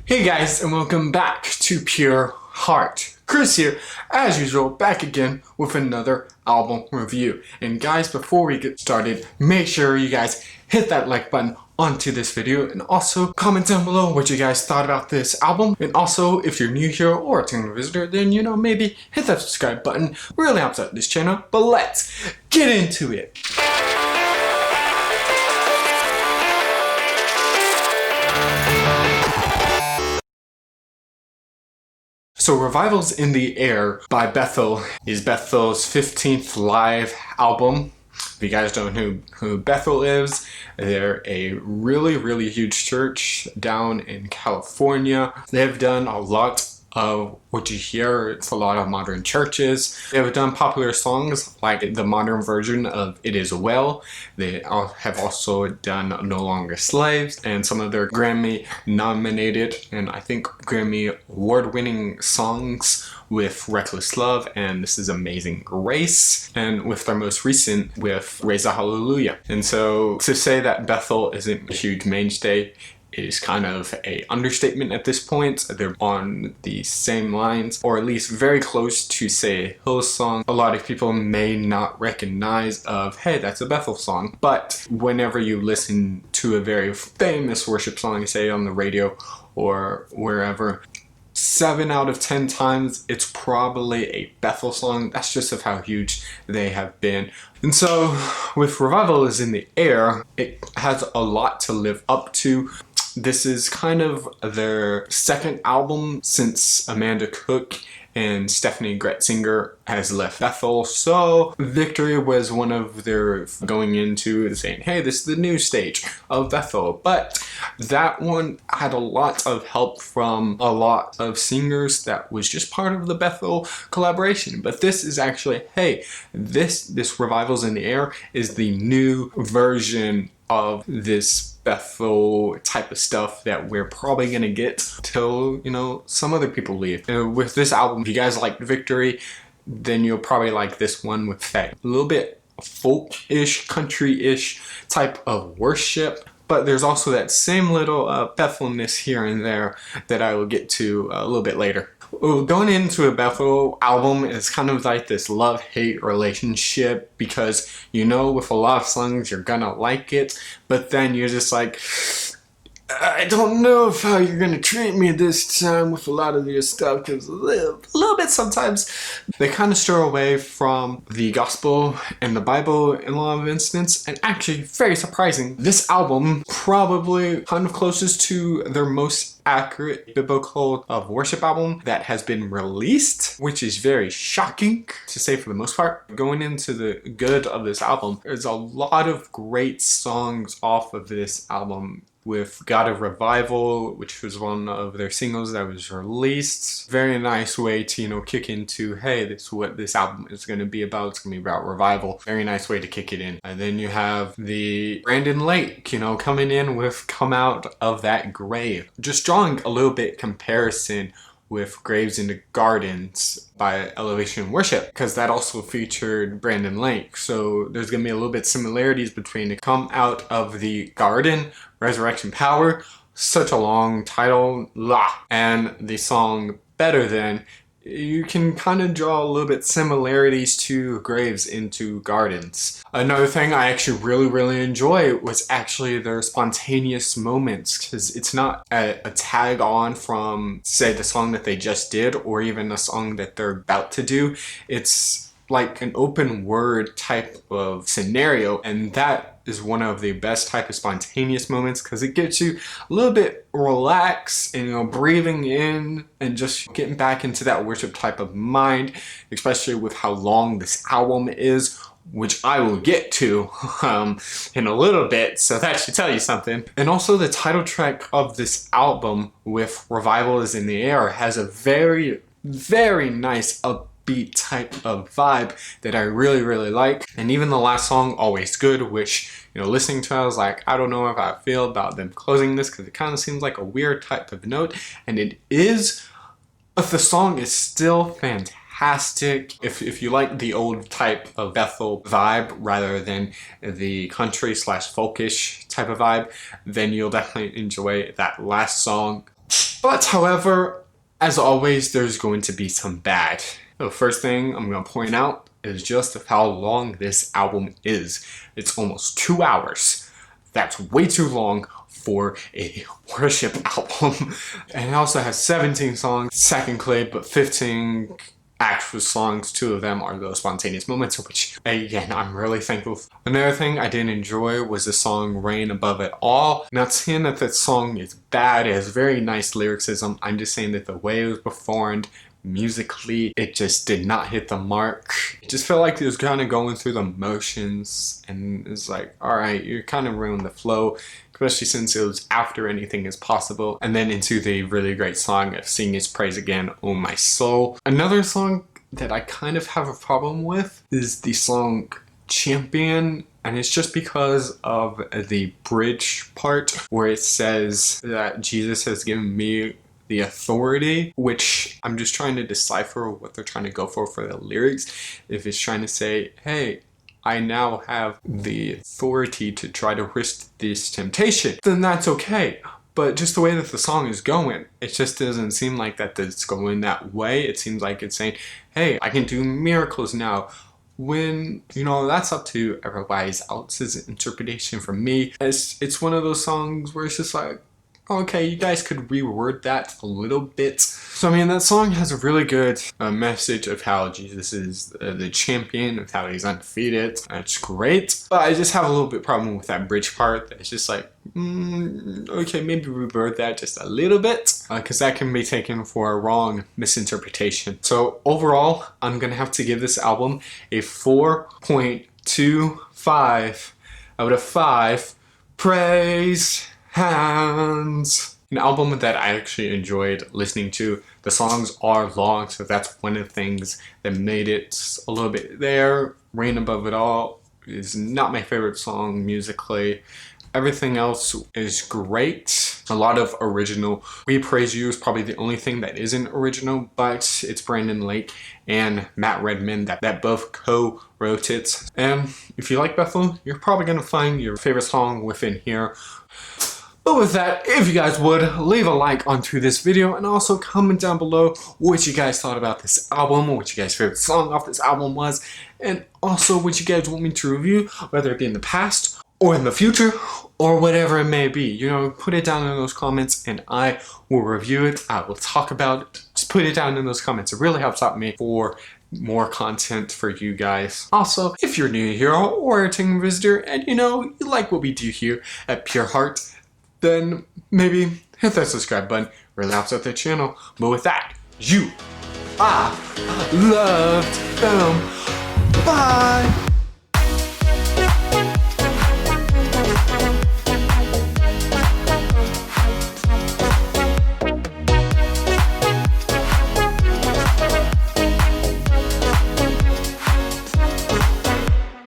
Hey guys, and welcome back to Pure Heart. Chris here, as usual, back again with another album review. And guys, before we get started, make sure you guys hit that like button onto this video and also comment down below what you guys thought about this album. And also, if you're new here or a channel visitor, then maybe hit that subscribe button. Really helps out this channel. But let's get into it. So Revival's in the Air by Bethel is Bethel's 15th live album. If you guys don't know who Bethel is, they're a really huge church down in California. They've done a lot of what you hear. It's a lot of modern churches. They've done popular songs like the modern version of It Is Well. They have also done No Longer Slaves and some of their Grammy nominated and I think Grammy award-winning songs with Reckless Love and This Is Amazing Grace, and with their most recent with Raise a Hallelujah. And so to say that Bethel isn't a huge mainstay is kind of a understatement at this point. They're on the same lines, or at least very close to, say, Hillsong. A lot of people may not recognize of, hey, that's a Bethel song. But whenever you listen to a very famous worship song, say on the radio or wherever, 7 out of 10 times it's probably a Bethel song. That's just of how huge they have been. And so with Revival is in the Air, it has a lot to live up to. This is kind of their second album since Amanda Cook and Stephanie Gretzinger has left Bethel. So Victory was one of their going into saying, hey, this is the new stage of Bethel. But that one had a lot of help from a lot of singers that was just part of the Bethel collaboration. But this is actually, hey, this Revival's in the Air is the new version of this Bethel type of stuff that we're probably gonna get till, some other people leave. With this album, if you guys like Victory, then you'll probably like this one with a little bit folk-ish, country-ish type of worship. But there's also that same little Bethelness here and there that I will get to a little bit later. Going into a Bethel album is kind of like this love-hate relationship because with a lot of songs you're gonna like it, but then you're just like, I don't know if how you're gonna treat me this time with a lot of your stuff, because a little bit sometimes they kind of stir away from the gospel and the Bible in a lot of instances. And actually, very surprising, this album probably kind of closest to their most accurate biblical worship album that has been released, which is very shocking to say for the most part. Going into the good of this album, there's a lot of great songs off of this album, with God of Revival, which was one of their singles that was released. Very nice way to, kick into, hey, this is what this album is going to be about. It's going to be about revival. Very nice way to kick it in. And then you have the Brandon Lake, coming in with Come Out of That Grave. Just drawing a little bit comparison with Graves in the Gardens by Elevation Worship, because that also featured Brandon Lake. So there's going to be a little bit similarities between the Come Out of the Garden, Resurrection Power, such a long title, and the song Better Than. You can kind of draw a little bit similarities to Graves into Gardens. Another thing I actually really enjoy was actually their spontaneous moments, because it's not a tag on from, say, the song that they just did or even a song that they're about to do. It's like an open word type of scenario, and that is one of the best type of spontaneous moments because it gets you a little bit relaxed and breathing in and just getting back into that worship type of mind, especially with how long this album is, which I will get to in a little bit, so that should tell you something. And also the title track of this album with Revival is in the Air has a very nice upbeat type of vibe that I really like. And even the last song, Always Good, which listening to it, I was like, I don't know if I feel about them closing this because it kind of seems like a weird type of note, and it is, but the song is still fantastic. If you like the old type of Bethel vibe rather than the country / folkish type of vibe, then you'll definitely enjoy that last song, But however, as always, there's going to be some bad. The first thing I'm going to point out is just how long this album is. It's almost 2 hours. That's way too long for a worship album. And it also has 17 songs, technically, but 15 actual songs. 2 of them are those spontaneous moments, which again I'm really thankful for. Another thing I didn't enjoy was the song Rain Above It All. Not saying that that song is bad, it has very nice lyricism. I'm just saying that the way it was performed musically, it just did not hit the mark. It just felt like it was kind of going through the motions, and it's like, alright, you're kind of ruining the flow, especially since it was after Anything Is Possible, and then into the really great song of Sing His Praise Again, Oh My Soul. Another song that I kind of have a problem with is the song Champion, and it's just because of the bridge part where it says that Jesus has given me the authority, which I'm just trying to decipher what they're trying to go for the lyrics. If it's trying to say, hey, I now have the authority to try to resist this temptation, then that's okay. But just the way that the song is going, it just doesn't seem like that it's going that way. It seems like it's saying, hey, I can do miracles now. When, you know, that's up to everybody else's interpretation. For me, it's one of those songs where it's just like, okay, you guys could reword that a little bit. So, I mean, that song has a really good message of how Jesus is the champion, of how he's undefeated. That's great. But I just have a little bit problem with that bridge part. It's just like, okay, maybe reword that just a little bit, because that can be taken for a wrong misinterpretation. So, overall, I'm going to have to give this album a 4.25 out of 5 praise hands. An album that I actually enjoyed listening to. The songs are long, so that's one of the things that made it a little bit there. Rain Above It All is not my favorite song musically. Everything else is great. A lot of original. We Praise You is probably the only thing that isn't original, but it's Brandon Lake and Matt Redman that both co-wrote it. And if you like Bethel, you're probably going to find your favorite song within here. But with that, if you guys would, leave a like onto this video and also comment down below what you guys thought about this album, or what you guys' favorite song off this album was, and also what you guys want me to review, whether it be in the past or in the future, or whatever it may be. You know, put it down in those comments and I will review it. I will talk about it. Just put it down in those comments. It really helps out me for more content for you guys. Also, if you're new here or a returning visitor and you know, you like what we do here at Pure Heart, then maybe hit that subscribe button. Really helps out the channel. But with that, you are loved. Bye.